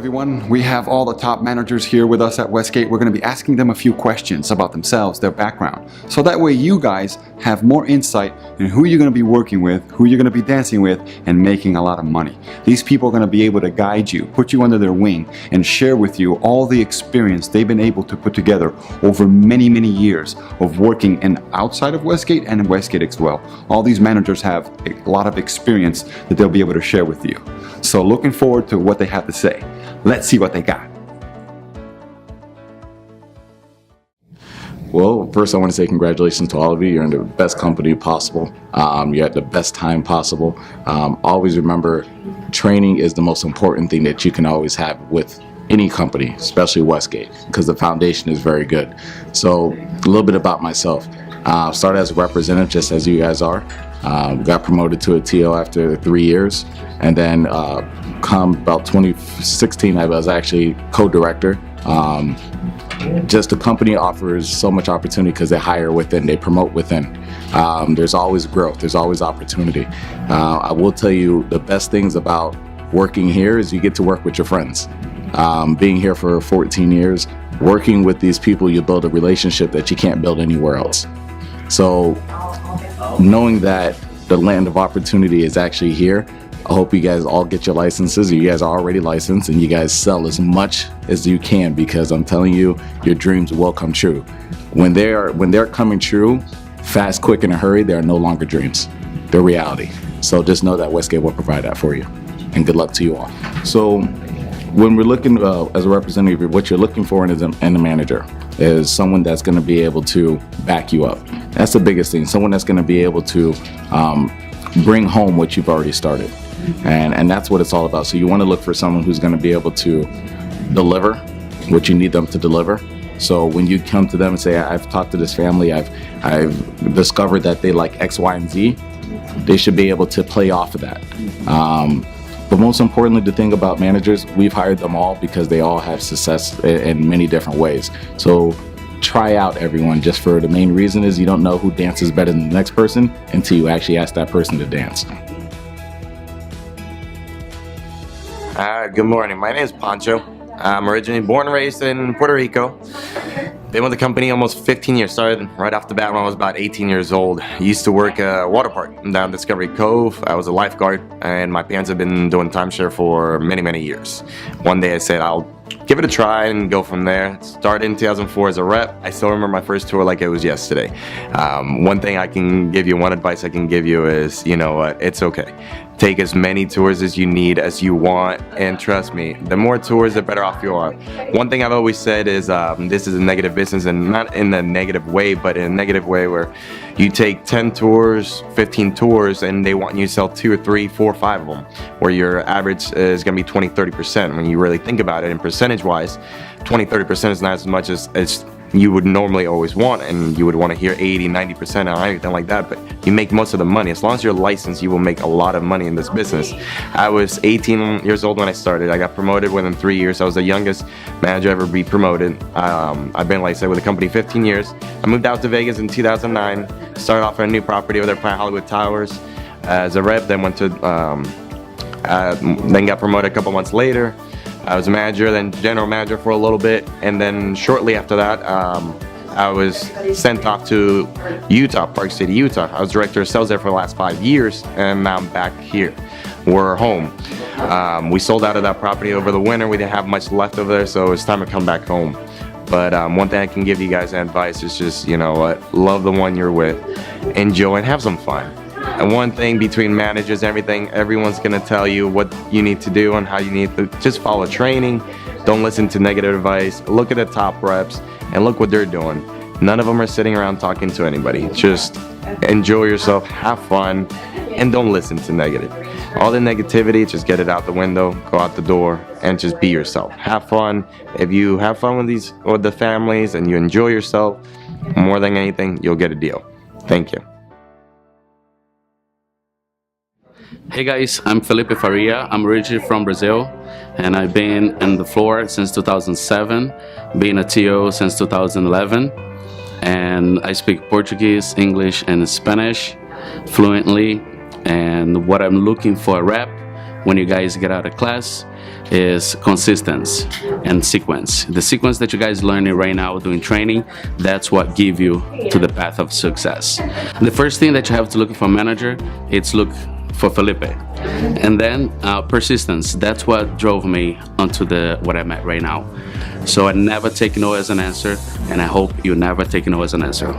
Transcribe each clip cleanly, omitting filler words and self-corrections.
Everyone, we have all the top managers here with us at Westgate. We're going to be asking them a few questions about themselves, their background, so that way you guys have more insight in who you're going to be working with, who you're going to be dancing with, and making a lot of money. These people are going to be able to guide you, put you under their wing, and share with you all the experience they've been able to put together over many years of working in outside of Westgate and in Westgate as well. All these managers have a lot of experience that they'll be able to share with you. So looking forward to what they have to say. Let's see what they got. Well, first I want to say congratulations to all of you. You're in the best company possible. You're at the best time possible. Always remember, training is the most important thing that you can always have with any company, especially Westgate, because the foundation is very good. So a little bit about myself. Started as a representative, just as you guys are. Got promoted to a TO after 3 years, and then come about 2016, I was actually co-director. Just the company offers so much opportunity because they hire within, they promote within. There's always growth, there's always opportunity. I will tell you the best things about working here is you get to work with your friends. Being here for 14 years, working with these people, you build a relationship that you can't build anywhere else. So knowing that the land of opportunity is actually here, I hope you guys all get your licenses. You guys are already licensed, and you guys sell as much as you can, because I'm telling you, your dreams will come true. When they're coming true, fast, quick, in a hurry, they are no longer dreams. They're reality. So just know that Westgate will provide that for you. And good luck to you all. So when we're looking as a representative, what you're looking for in a manager is someone that's going to be able to back you up. That's the biggest thing. Someone that's going to be able to bring home what you've already started. And that's what it's all about. So you want to look for someone who's going to be able to deliver what you need them to deliver. So when you come to them and say, I've talked to this family, I've discovered that they like X, Y, and Z, they should be able to play off of that. But most importantly, the thing about managers, we've hired them all because they all have success in many different ways. So try out everyone, just for the main reason is you don't know who dances better than the next person until you actually ask that person to dance. Good morning. My name is Pancho. I'm originally born and raised in Puerto Rico. Been with the company almost 15 years. Started right off the bat when I was about 18 years old. Used to work at a water park down Discovery Cove. I was a lifeguard, and my parents have been doing timeshare for many years. One day I said I'll give it a try and go from there. Started in 2004 as a rep. I still remember my first tour like it was yesterday. One thing I can give you, one advice I can give you is, you know what, it's okay. Take as many tours as you need, as you want, and trust me, the more tours, the better off you are. One thing I've always said is this is a negative business, and not in a negative way, but in a negative way where you take 10 tours, 15 tours, and they want you to sell 2 or 3, 4, 5 of them, where your average is going to be 20-30%. When you really think about it, and percentage-wise, 20-30% is not as much as you would normally always want, and you would want to hear 80-90% or anything like that, but you make most of the money. As long as you're licensed, you will make a lot of money in this business. I was 18 years old when I started. I got promoted within 3 years. I was the youngest manager ever be promoted. I've been, like I said, with the company 15 years. I moved out to Vegas in 2009, started off on a new property over there, Planet Hollywood Towers, as a rep, then went to, then got promoted a couple months later. I was a manager, then general manager for a little bit, and then shortly after that, I was sent off to Utah, Park City, Utah. I was director of sales there for the last 5 years, and now I'm back here. We're home. We sold out of that property over the winter. We didn't have much left over there, so it's time to come back home. But one thing I can give you guys advice is just, you know what, love the one you're with, enjoy, and have some fun. And one thing between managers and everything, everyone's going to tell you what you need to do and how you need to just follow training. Don't listen to negative advice. Look at the top reps and look what they're doing. None of them are sitting around talking to anybody. Just enjoy yourself, have fun, and don't listen to negative. All the negativity, just get it out the window, go out the door, and just be yourself. Have fun. If you have fun with the families and you enjoy yourself, more than anything, you'll get a deal. Thank you. Hey guys, I'm Felipe Faria. I'm originally from Brazil, and I've been in the floor since 2007, being a TO since 2011, and I speak Portuguese, English, and Spanish fluently. And what I'm looking for a rep when you guys get out of class is consistency and sequence. The sequence that you guys learning right now doing training, that's what give you to the path of success. The first thing that you have to look for a manager, it's look for Felipe. And then persistence, that's what drove me onto what I'm at right now. So I never take no as an answer, and I hope you never take no as an answer.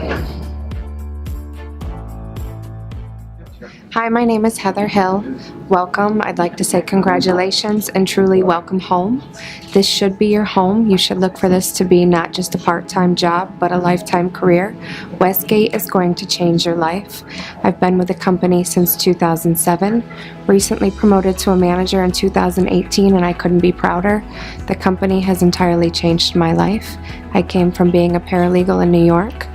Hi, my name is Heather Hill. Welcome. I'd like to say congratulations and truly welcome home. This should be your home. You should look for this to be not just a part-time job, but a lifetime career. Westgate is going to change your life. I've been with the company since 2007, recently promoted to a manager in 2018, and I couldn't be prouder. The company has entirely changed my life. I came from being a paralegal in New York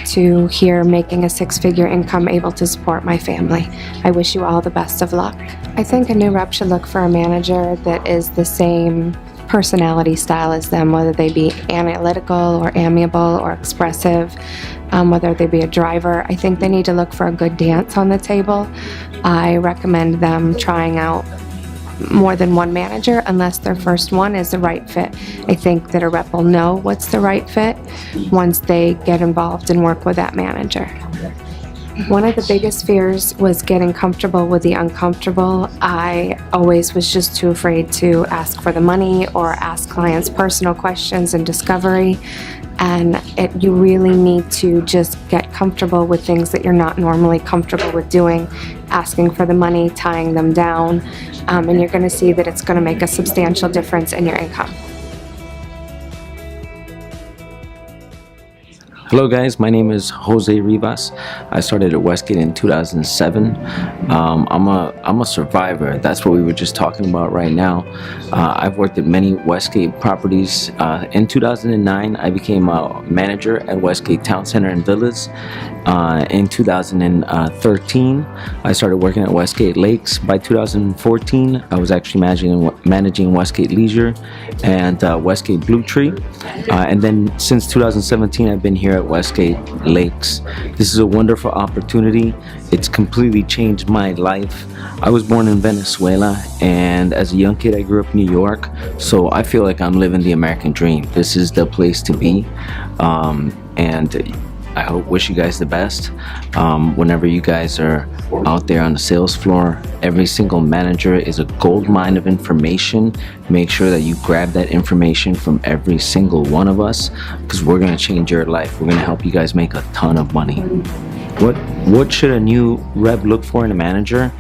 to here making a six-figure income able to support my family. I wish you all the best of luck. I think a new rep should look for a manager that is the same personality style as them, whether they be analytical or amiable or expressive, whether they be a driver. I think they need to look for a good dance on the table. I recommend them trying out more than one manager unless their first one is the right fit. I think that a rep will know what's the right fit once they get involved and work with that manager. One of the biggest fears was getting comfortable with the uncomfortable. I always was just too afraid to ask for the money or ask clients personal questions in discovery. And you really need to just get comfortable with things that you're not normally comfortable with doing, asking for the money, tying them down, and you're going to see that it's going to make a substantial difference in your income. Hello guys, my name is Jose Rivas. I started at Westgate in 2007. I'm a survivor. That's what we were just talking about right now. I've worked at many Westgate properties. In 2009, I became a manager at Westgate Town Center and Villas. In 2013, I started working at Westgate Lakes. By 2014, I was actually managing Westgate Leisure and Westgate Blue Tree. And then since 2017, I've been here at Westgate Lakes. This is a wonderful opportunity. It's completely changed my life. I was born in Venezuela, and as a young kid I grew up in New York, so I feel like I'm living the American dream. This is the place to be, and I wish you guys the best. Whenever you guys are out there on the sales floor, every single manager is a gold mine of information. Make sure that you grab that information from every single one of us, because we're going to change your life. We're going to help you guys make a ton of money. What should a new rep look for in a manager?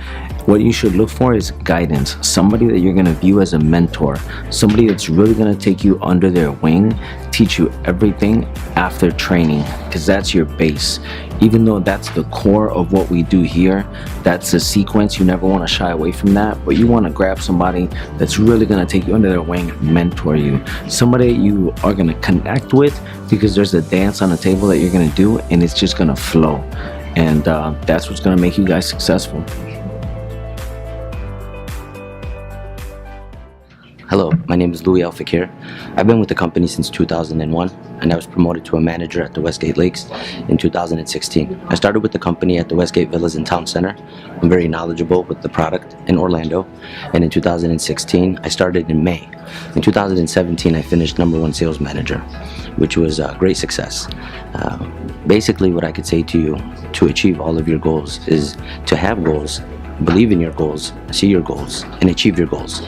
What you should look for is guidance. Somebody that you're going to view as a mentor. Somebody that's really going to take you under their wing, teach you everything after training, because that's your base. Even though that's the core of what we do here, that's the sequence. You never want to shy away from that, but you want to grab somebody that's really going to take you under their wing, mentor you. Somebody you are going to connect with, because there's a dance on the table that you're going to do, and it's just going to flow. And that's what's going to make you guys successful. Hello, my name is Louis Al-Fakir. I've been with the company since 2001, and I was promoted to a manager at the Westgate Lakes in 2016. I started with the company at the Westgate Villas in Town Center. I'm very knowledgeable with the product in Orlando, and in 2016 I started in May. In 2017 I finished #1 sales manager, which was a great success. Basically what I could say to you to achieve all of your goals is to have goals, believe in your goals, see your goals, and achieve your goals.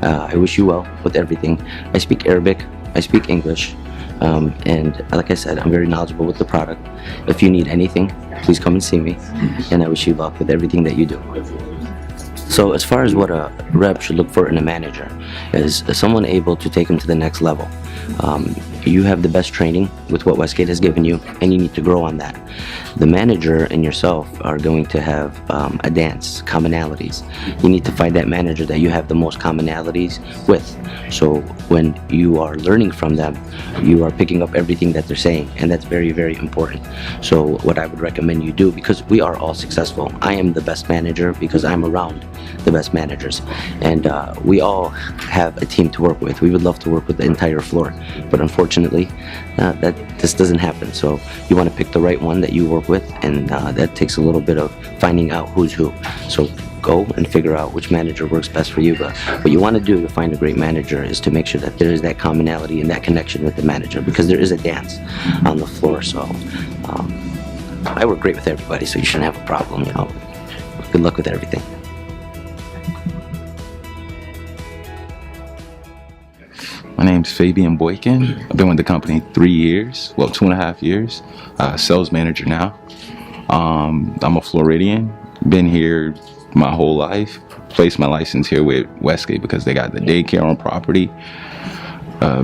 I wish you well with everything. I speak Arabic, I speak English, and like I said, I'm very knowledgeable with the product. If you need anything, please come and see me, and I wish you luck with everything that you do. So as far as what a rep should look for in a manager is someone able to take them to the next level. You have the best training with what Westgate has given you, and you need to grow on that. The manager and yourself are going to have a dance, commonalities. You need to find that manager that you have the most commonalities with. So when you are learning from them, you are picking up everything that they're saying, and that's very, very important. So what I would recommend you do, because we are all successful. I am the best manager because I'm around the best managers, and we all have a team to work with. We would love to work with the entire floor, but unfortunately this doesn't happen. So you want to pick the right one that you work with, and that takes a little bit of finding out who's who. So go and figure out which manager works best for you. But what you want to do to find a great manager is to make sure that there is that commonality and that connection with the manager, because there is a dance on the floor. So I work great with everybody, so you shouldn't have a problem. Good luck with everything. My name's Fabian Boykin. I've been with the company 3 years, well, 2.5 years. Sales manager now. I'm a Floridian. Been here my whole life. Placed my license here with Westgate because they got the daycare on property.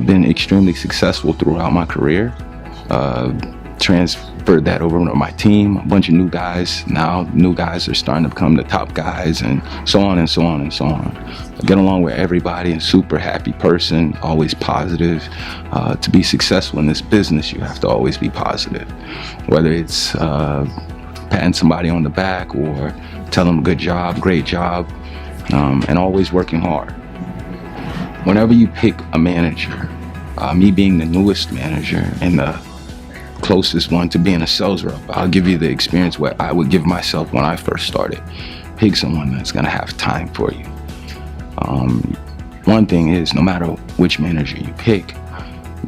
Been extremely successful throughout my career. Transferred that over to my team. A bunch of new guys. Now new guys are starting to become the top guys, and so on and so on and so on. I get along with everybody, and super happy person, always positive. To be successful in this business, you have to always be positive. Whether it's patting somebody on the back or telling them good job, great job, and always working hard. Whenever you pick a manager, me being the newest manager and the closest one to being a sales rep, I'll give you the experience what I would give myself when I first started. Pick someone that's gonna have time for you. One thing is, no matter which manager you pick,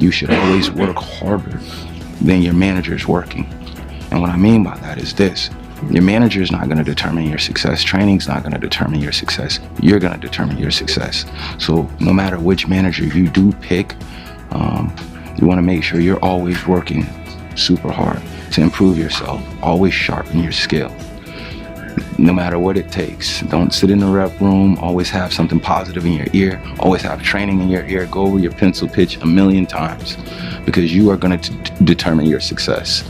you should always work harder than your manager's working. And what I mean by that is this: your manager is not going to determine your success. Training's not going to determine your success. You're going to determine your success. So no matter which manager you do pick, you want to make sure you're always working super hard to improve yourself. Always sharpen your skill. No matter what it takes. Don't sit in the rep room. Always have something positive in your ear. Always have training in your ear. Go over your pencil pitch 1,000,000 times, because you are going to determine your success.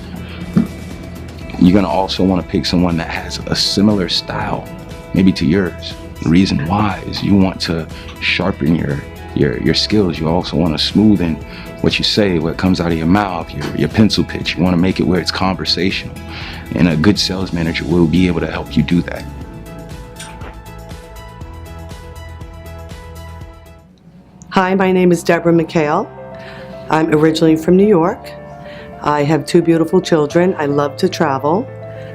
You're going to also want to pick someone that has a similar style, maybe to yours. The reason why is you want to sharpen your skills. You also want to smoothen what you say, what comes out of your mouth, your pencil pitch. You want to make it where it's conversational. And a good sales manager will be able to help you do that. Hi, my name is Deborah McHale. I'm originally from New York. I have 2 beautiful children. I love to travel,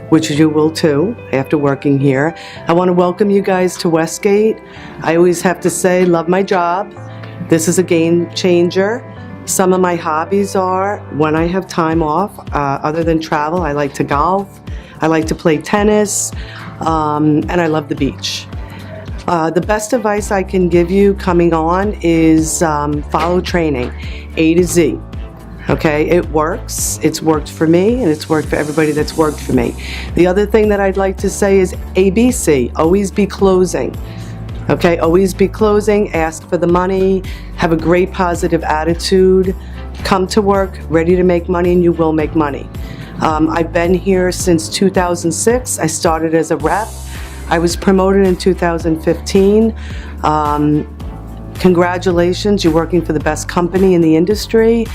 which you will too after working here. I want to welcome you guys to Westgate. I always have to say, love my job. This is a game changer. Some of my hobbies are, when I have time off, other than travel, I like to golf, I like to play tennis, and I love the beach. The best advice I can give you coming on is follow training, A to Z. Okay, it works. It's worked for me, and it's worked for everybody that's worked for me. The other thing that I'd like to say is ABC, always be closing. Okay, always be closing, ask for the money, have a great positive attitude, come to work ready to make money, and you will make money. I've been here since 2006. I started as a rep. I was promoted in 2015. Congratulations, you're working for the best company in the industry,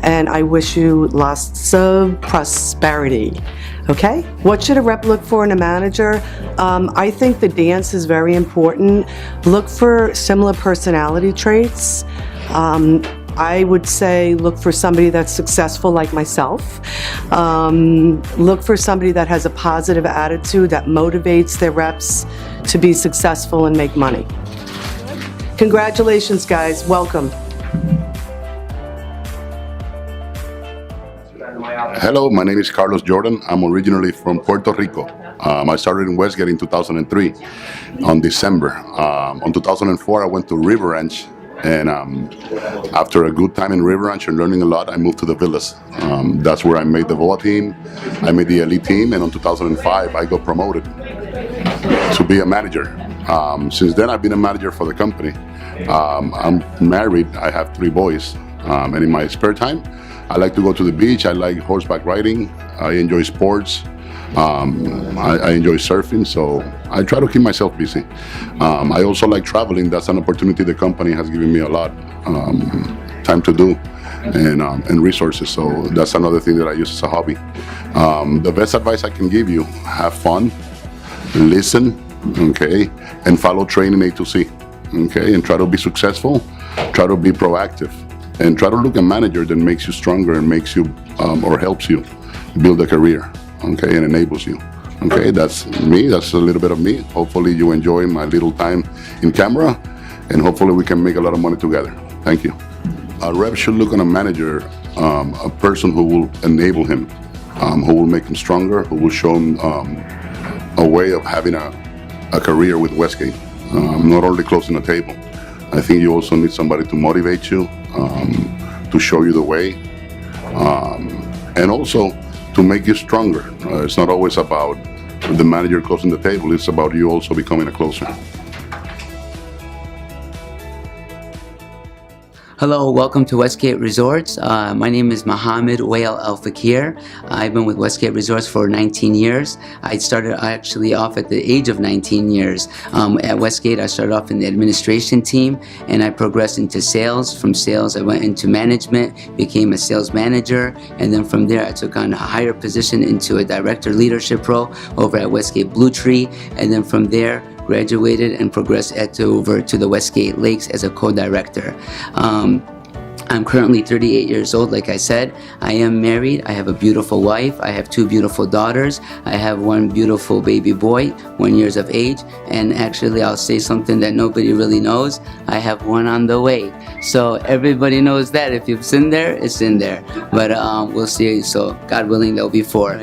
and I wish you lots of prosperity. Okay? What should a rep look for in a manager? I think the dance is very important. Look for similar personality traits. I would say look for somebody that's successful like myself. Look for somebody that has a positive attitude that motivates their reps to be successful and make money. Congratulations, guys. Welcome. Hello, my name is Carlos Jordan. I'm originally from Puerto Rico. I started in Westgate in 2003 on December. On 2004, I went to River Ranch, and after a good time in River Ranch and learning a lot, I moved to the Villas. That's where I made the VOA team, I made the elite team, and in 2005, I got promoted to be a manager. Since then, I've been a manager for the company. I'm married, I have 3 boys, and in my spare time, I like to go to the beach. I like horseback riding. I enjoy sports. I enjoy surfing, so I try to keep myself busy. I also like traveling. That's an opportunity the company has given me a lot time to do, and resources. So that's another thing that I use as a hobby. The best advice I can give you: have fun, listen, okay, and follow training A to C, okay, and try to be successful. Try to be proactive. And try to look at a manager that makes you stronger and makes you or helps you build a career, okay, and enables you, Okay, that's me. That's a little bit of me. Hopefully you enjoy my little time in camera, and hopefully we can make a lot of money together. Thank you. A rep should look on a manager, a person who will enable him, who will make him stronger, who will show him a way of having a career with Westgate, not only closing the table. I think you also need somebody to motivate you, to show you the way, and also to make you stronger. It's not always about the manager closing the table, it's about you also becoming a closer. Hello, welcome to Westgate Resorts. My name is Mohammed Wael Al Fakir. I've been with Westgate Resorts for 19 years. I started actually off at the age of 19 years. At Westgate, I started off in the administration team and I progressed into sales. From sales, I went into management, became a sales manager, and then from there, I took on a higher position into a director leadership role over at Westgate Blue Tree, and then from there, graduated and progressed over to the Westgate Lakes as a co-director. I'm currently 38 years old, like I said. I am married. I have a beautiful wife. I have 2 beautiful daughters. I have 1 beautiful baby boy, 1 year of age. And actually, I'll say something that nobody really knows. I have 1 on the way. So everybody knows that. If it's in there, it's in there. But we'll see. So God willing, there'll be 4.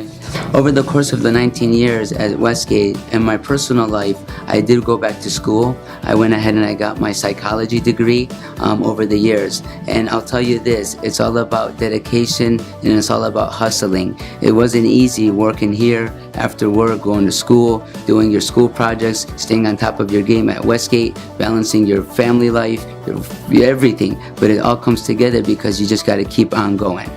Over the course of the 19 years at Westgate, in my personal life, I did go back to school. I went ahead and I got my psychology degree over the years. And I'll tell you this, it's all about dedication and it's all about hustling. It wasn't easy working here after work, going to school, doing your school projects, staying on top of your game at Westgate, balancing your family life, your everything. But it all comes together because you just got to keep on going.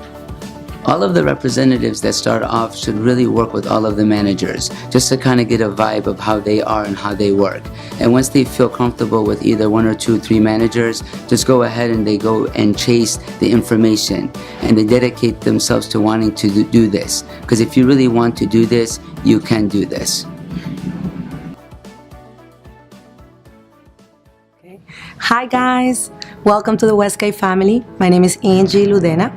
All of the representatives that start off should really work with all of the managers just to kind of get a vibe of how they are and how they work. And once they feel comfortable with either 1 or 2, 3 managers, just go ahead and they go and chase the information and they dedicate themselves to wanting to do this. Because if you really want to do this, you can do this. Hi guys, welcome to the Westgate family. My name is Angie Ludena.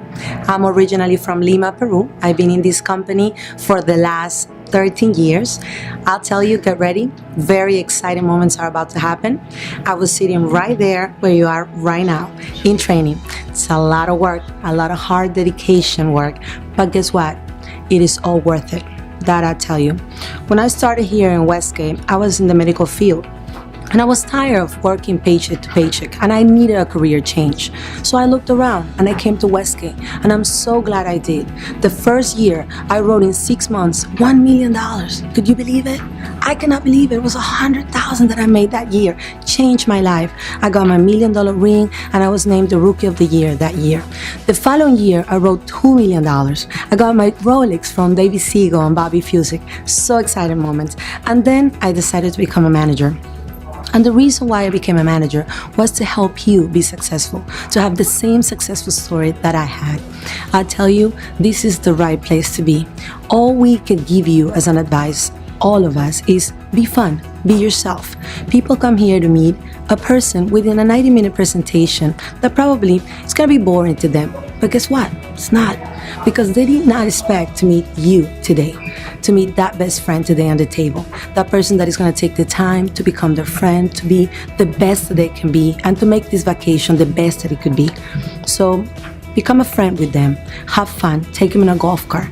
I'm originally from Lima, Peru. I've been in this company for the last 13 years. I'll tell you, get ready. Very exciting moments are about to happen. I was sitting right there where you are right now in training. It's a lot of work, a lot of hard dedication work, but guess what? It is all worth it. That I tell you. When I started here in Westgate, I was in the medical field. And I was tired of working paycheck to paycheck and I needed a career change. So I looked around and I came to Westgate and I'm so glad I did. The first year I wrote in 6 months, $1 million. Could you believe it? I cannot believe it. It was $100,000 that I made that year. Changed my life. I got my $1 million ring and I was named the Rookie of the Year that year. The following year I wrote $2 million. I got my Rolex from David Siegel and Bobby Fusick. So exciting moments. And then I decided to become a manager. And the reason why I became a manager was to help you be successful, to have the same successful story that I had. I tell you, this is the right place to be. All we can give you as an advice, all of us, is be fun, be yourself. People come here to meet a person within a 90-minute presentation that probably is going to be boring to them. But guess what? It's not. Because they did not expect to meet you today, to meet that best friend today on the table, that person that is going to take the time to become their friend, to be the best that they can be, and to make this vacation the best that it could be. So become a friend with them, have fun, take them in a golf cart,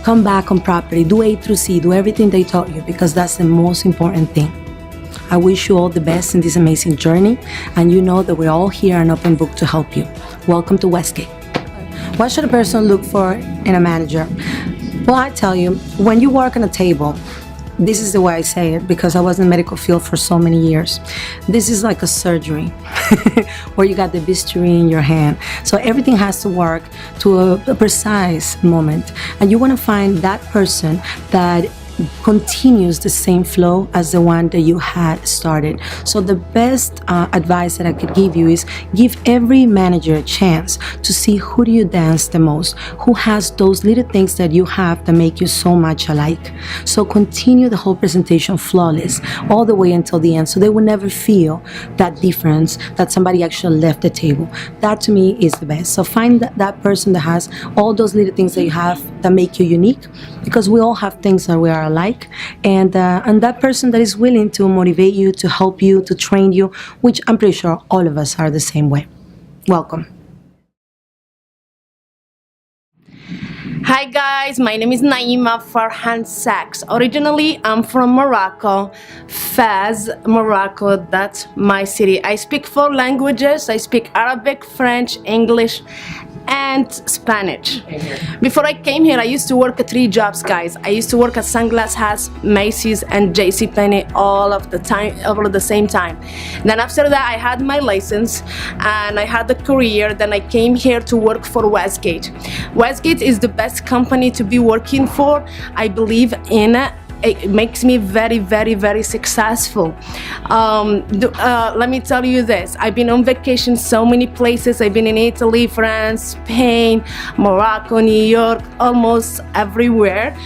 come back on property, do A through C, do everything they taught you, because that's the most important thing. I wish you all the best in this amazing journey, and you know that we're all here and open book to help you. Welcome to Westgate. What should a person look for in a manager? Well, I tell you, when you work on a table, this is the way I say it because I was in the medical field for so many years. This is like a surgery where you got the bisturi in your hand. So everything has to work to a precise moment. And you want to find that person that continues the same flow as the one that you had started. So the best advice that I could give you is give every manager a chance to see who do you dance the most, who has those little things that you have that make you so much alike. So continue the whole presentation flawless all the way until the end, so they will never feel that difference that somebody actually left the table. That to me is the best. So find that person that has all those little things that you have that make you unique, because we all have things that we are alike, and that person that is willing to motivate you, to help you, to train you, which I'm pretty sure all of us are the same way. Welcome. Hi guys, my name is Naima Farhan Saks. Originally, I'm from Morocco, Fez, Morocco. That's my city. I speak 4 languages. I speak Arabic, French, English, and Spanish. Before I came here, I used to work at 3 jobs, guys. I used to work at Sunglass Hats, Macy's, and JCPenney all of the same time. Then after that, I had my license and I had a career. Then I came here to work for Westgate. Westgate is the best company to be working for. I believe in it. It makes me very, very, very successful. Let me tell you this. I've been on vacation so many places. I've been in Italy, France, Spain, Morocco, New York, almost everywhere.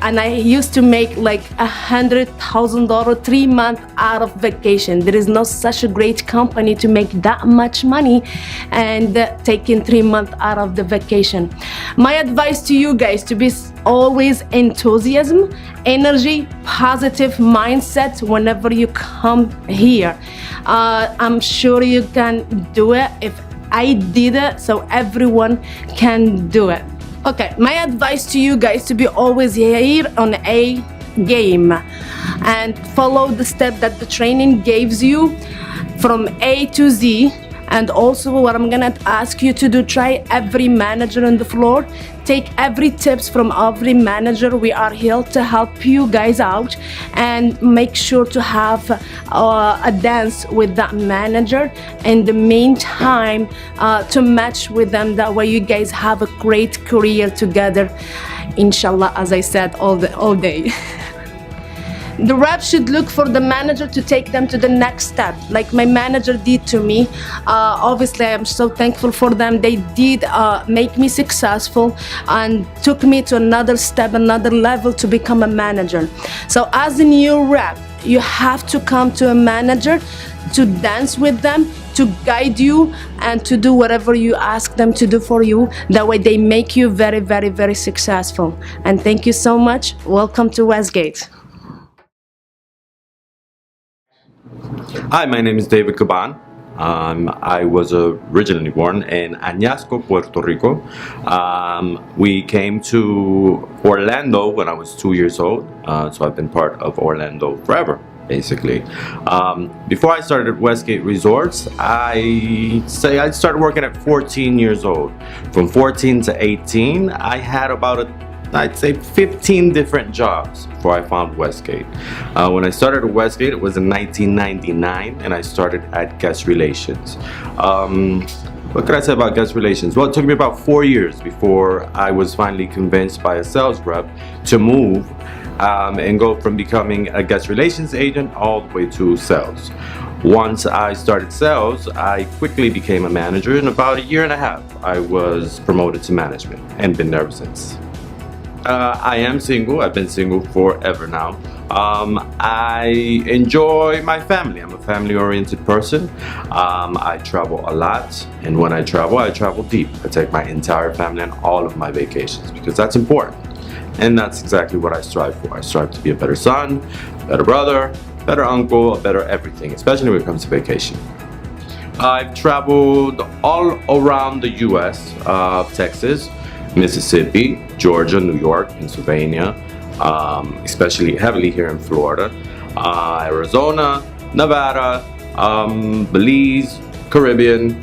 And I used to make like $100,000 3 months out of vacation. There is no such a great company to make that much money and taking 3 months out of the vacation. My advice to you guys to be always enthusiasm, energy, positive mindset whenever you come here. I'm sure you can do it. If I did it, so everyone can do it. Okay, my advice to you guys to be always here on a game and follow the step that the training gives you from A to Z. And also what I'm gonna ask you to do, try every manager on the floor. Take every tips from every manager. We are here to help you guys out, and make sure to have a dance with that manager in the meantime to match with them. That way you guys have a great career together, inshallah, as I said all day. The rep should look for the manager to take them to the next step, like my manager did to me. Obviously, I'm so thankful for them. They did make me successful and took me to another step, another level to become a manager. So as a new rep, you have to come to a manager to dance with them, to guide you, and to do whatever you ask them to do for you. That way they make you very, very, very successful. And thank you so much. Welcome to Westgate. Hi, my name is David Caban. I was originally born in Añasco, Puerto Rico. We came to Orlando when I was 2 years old, so I've been part of Orlando forever, basically. Before I started Westgate Resorts, I started working at 14 years old. From 14 to 18, I had about I'd say 15 different jobs before I found Westgate. When I started at Westgate, it was in 1999, and I started at guest relations. What could I say about guest relations? Well, it took me about 4 years before I was finally convinced by a sales rep to move and go from becoming a guest relations agent all the way to sales. Once I started sales, I quickly became a manager. In about a year and a half, I was promoted to management and been there ever since. I am single. I've been single forever now. I enjoy my family. I'm a family-oriented person. I travel a lot, and when I travel deep. I take my entire family on all of my vacations because that's important. And that's exactly what I strive for. I strive to be a better son, better brother, better uncle, a better everything, especially when it comes to vacation. I've traveled all around the US, Texas, Mississippi, Georgia, New York, Pennsylvania, especially heavily here in Florida, Arizona, Nevada, Belize, Caribbean,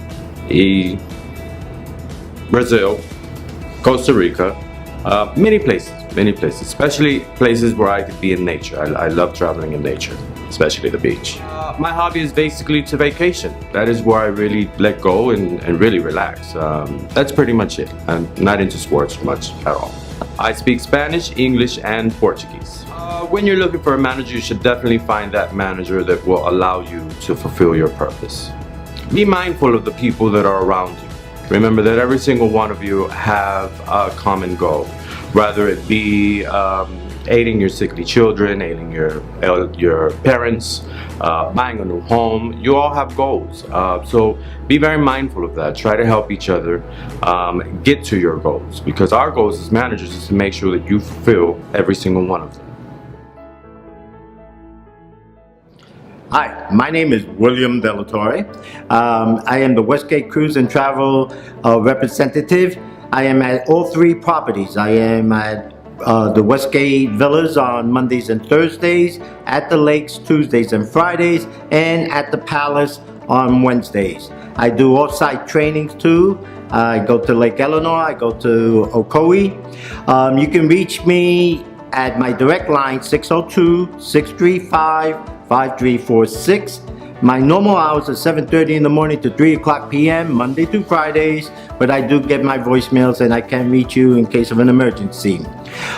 Brazil, Costa Rica, many places, especially places where I could be in nature. I love traveling in nature, especially the beach. My hobby is basically to vacation. That is where I really let go and really relax. That's pretty much it. I'm not into sports much at all. I speak Spanish, English, and Portuguese. When you're looking for a manager, you should definitely find that manager that will allow you to fulfill your purpose. Be mindful of the people that are around you. Remember that every single one of you have a common goal, whether it be aiding your sickly children, aiding your parents, buying a new home. You all have goals. So be very mindful of that. Try to help each other get to your goals, because our goals as managers is to make sure that you fulfill every single one of them. Hi, my name is William Delatore. I am the Westgate Cruise and Travel representative. I am at all three properties. I am at the Westgate Villas on Mondays and Thursdays, at the Lakes Tuesdays and Fridays, and at the Palace on Wednesdays. I do off-site trainings too. I go to Lake Eleanor, I go to Ocoee. You can reach me at my direct line, 602-635-5346. My normal hours are 7:30 in the morning to 3 o'clock p.m. Monday through Fridays, but I do get my voicemails and I can reach you in case of an emergency.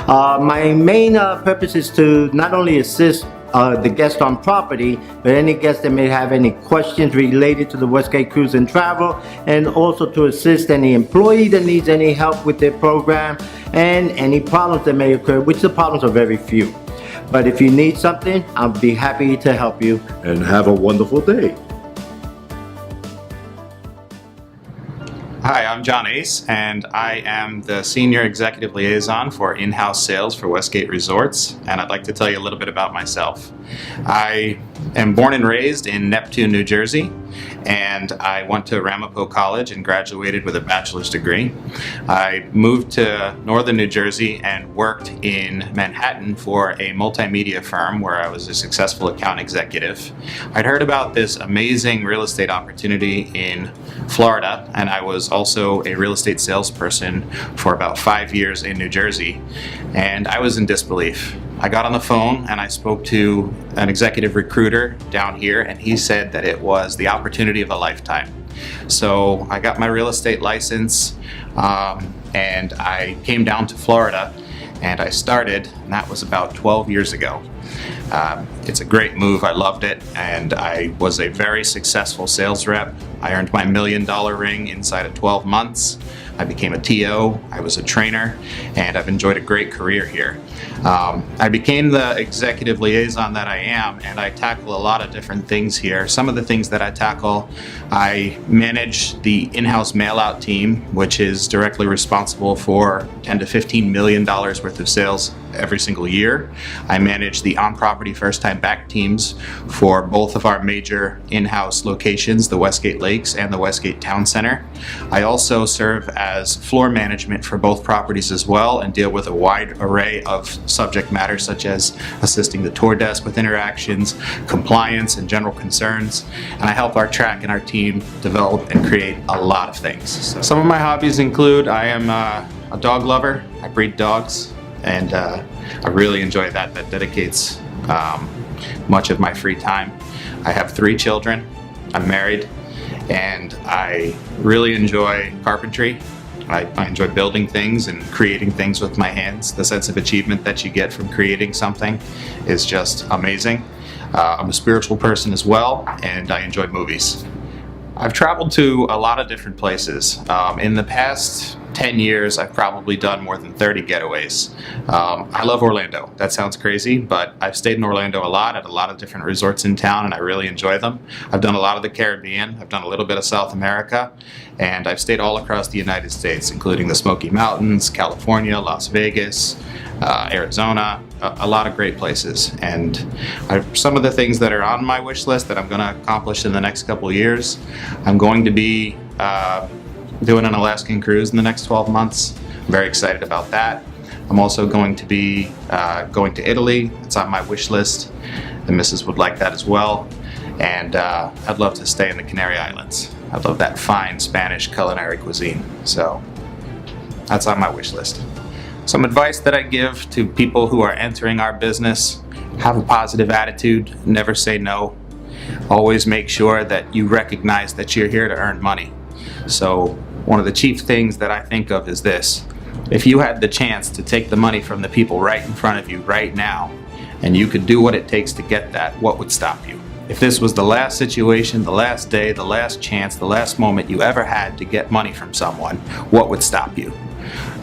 My main purpose is to not only assist the guest on property, but any guest that may have any questions related to the Westgate Cruise and Travel, and also to assist any employee that needs any help with their program and any problems that may occur, which the problems are very few. But if you need something, I'll be happy to help you. And have a wonderful day. Hi, I'm John Ace, and I am the Senior Executive Liaison for in-house sales for Westgate Resorts, and I'd like to tell you a little bit about myself. I am born and raised in Neptune, New Jersey, and I went to Ramapo College and graduated with a bachelor's degree. I moved to northern New Jersey and worked in Manhattan for a multimedia firm where I was a successful account executive. I'd heard about this amazing real estate opportunity in Florida, and I was also a real estate salesperson for about 5 years in New Jersey, and I was in disbelief. I got on the phone and I spoke to an executive recruiter down here, and he said that it was the opportunity of a lifetime. So I got my real estate license and I came down to Florida and I started, and that was about 12 years ago. It's a great move. I loved it, and I was a very successful sales rep. I earned my $1 million ring inside of 12 months. I became a TO, I was a trainer, and I've enjoyed a great career here. I became the executive liaison that I am, and I tackle a lot of different things here. Some of the things that I tackle, I manage the in-house mail-out team, which is directly responsible for $10 to $15 million worth of sales every single year. I manage the on-property first-time back teams for both of our major in-house locations, the Westgate Lakes and the Westgate Town Center. I also serve as floor management for both properties as well, and deal with a wide array of subject matters such as assisting the tour desk with interactions, compliance, and general concerns. And I help our track and our team develop and create a lot of things. So some of my hobbies include I am a dog lover. I breed dogs, and I really enjoy that. That dedicates much of my free time. I have 3 children. I'm married, and I really enjoy carpentry. I enjoy building things and creating things with my hands. The sense of achievement that you get from creating something is just amazing. I'm a spiritual person as well, and I enjoy movies. I've traveled to a lot of different places. In the past 10 years, I've probably done more than 30 getaways. I love Orlando. That sounds crazy, but I've stayed in Orlando a lot at a lot of different resorts in town, and I really enjoy them. I've done a lot of the Caribbean. I've done a little bit of South America, and I've stayed all across the United States, including the Smoky Mountains, California, Las Vegas, Arizona, a lot of great places. And some of the things that are on my wish list that I'm going to accomplish in the next couple of years, I'm going to be doing an Alaskan cruise in the next 12 months. I'm very excited about that. I'm also going to be going to Italy. It's on my wish list. The missus would like that as well. And I'd love to stay in the Canary Islands. I love that fine Spanish culinary cuisine. So that's on my wish list. Some advice that I give to people who are entering our business: have a positive attitude, never say no. Always make sure that you recognize that you're here to earn money. So one of the chief things that I think of is this: if you had the chance to take the money from the people right in front of you right now, and you could do what it takes to get that, what would stop you? If this was the last situation, the last day, the last chance, the last moment you ever had to get money from someone, what would stop you?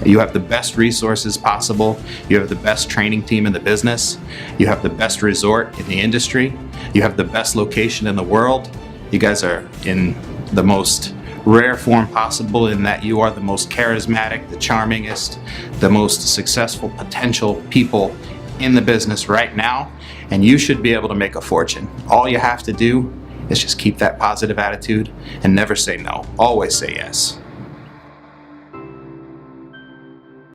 You have the best resources possible. You have the best training team in the business. You have the best resort in the industry. You have the best location in the world. You guys are in the most rare form possible in that you are the most charismatic, the charmingest, the most successful potential people in the business right now, and you should be able to make a fortune. All you have to do is just keep that positive attitude and never say no. Always say yes.